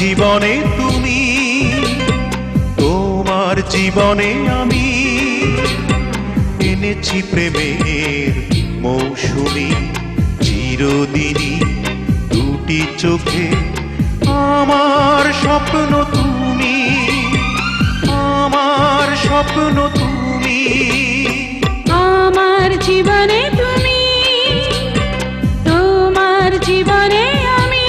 জীবনে তুমি, তোমার জীবনে আমি এনেছি প্রেমের মৌসুমি চিরদিনই দুটি চোখে। আমার স্বপ্ন তুমি, আমার স্বপ্ন তুমি, আমার জীবনে তুমি, তোমার জীবনে আমি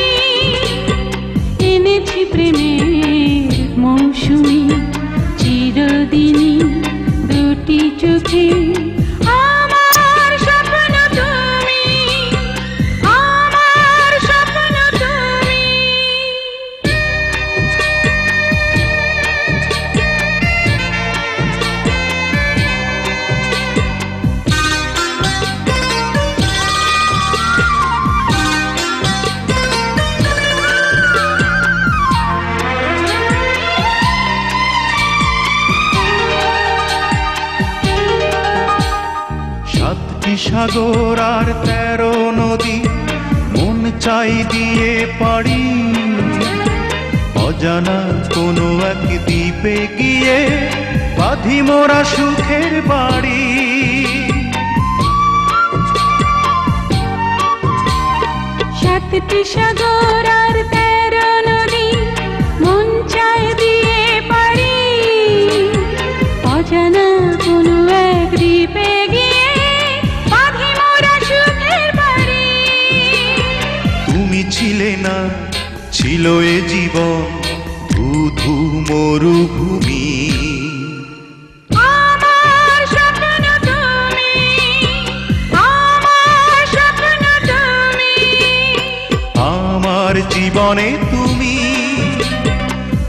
এনেছি প্রেমের মৌসুমি চিরদিনই দুটি চোখে। আমার স্বপ্ন তুমি, আমার স্বপ্ন তুমি। সাতটি সাগর আর 13 নদী মন চাই দিয়ে পারি, অজানা কোনো এক দ্বীপে গিয়ে বাঁধি মোরা সুখের বাড়ি। সাতটি সাগর আর 13 নদী মন চায় দিয়ে পারি, অজানা কোনো এক দ্বীপে গিয়ে বাঁধি মোরা সুখের বাড়ি। তুমি ছিলে না, ছিল এ জীবন ধূ মরুভূমি। আমার স্বপ্ন তুমি, আমার স্বপ্ন তুমি, আমার জীবনে তুমি,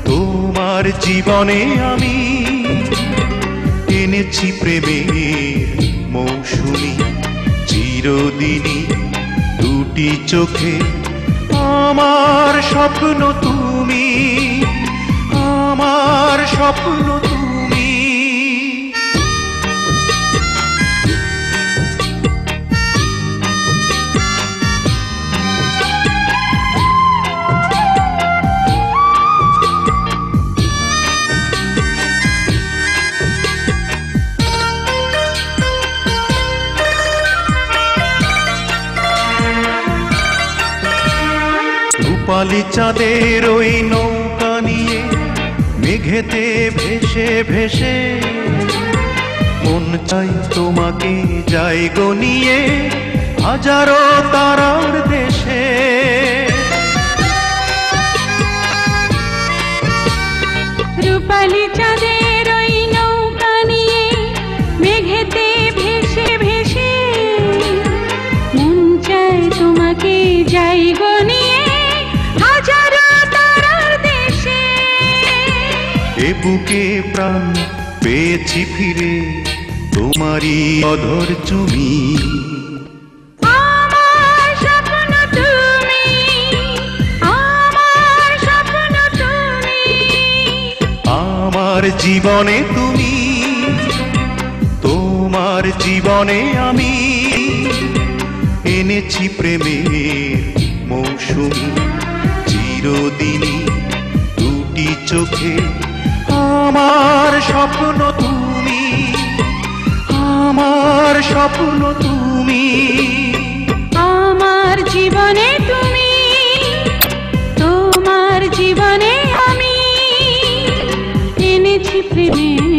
তোমার জীবনে আমি এনেছি প্রেমের মৌসুমি চিরদিনই দুটি চোখে। আমার স্বপ্ন তুমি, আমার স্বপ্ন তুমি। রূপালি চাঁদের ওই নৌকা নিয়ে মেঘেতে ভেসে ভেসে মন চাই তোমাকে যাই গো নিয়ে হাজারো তারার দেশে। রূপালি চাঁদের ওই নৌকা নিয়ে মেঘেতে ভেসে ভেসে মন চায় তোমাকে যাই গো নিয়ে হাজারো তারার দেশে। এ বুকে প্রাণ পেয়েছি ফিরে তোমারই অধর চুমি। আমার স্বপ্ন তুমি, আমার স্বপ্ন তুমি, আমার জীবনে তুমি, তোমার জীবনে আমি এনেছি প্রেমের মৌসুমি চিরদিনই দুটি চোখে। আমার স্বপ্ন তুমি, আমার স্বপ্ন তুমি, আমার জীবনে তুমি, তোমার জীবনে আমি এনেছি প্রেমের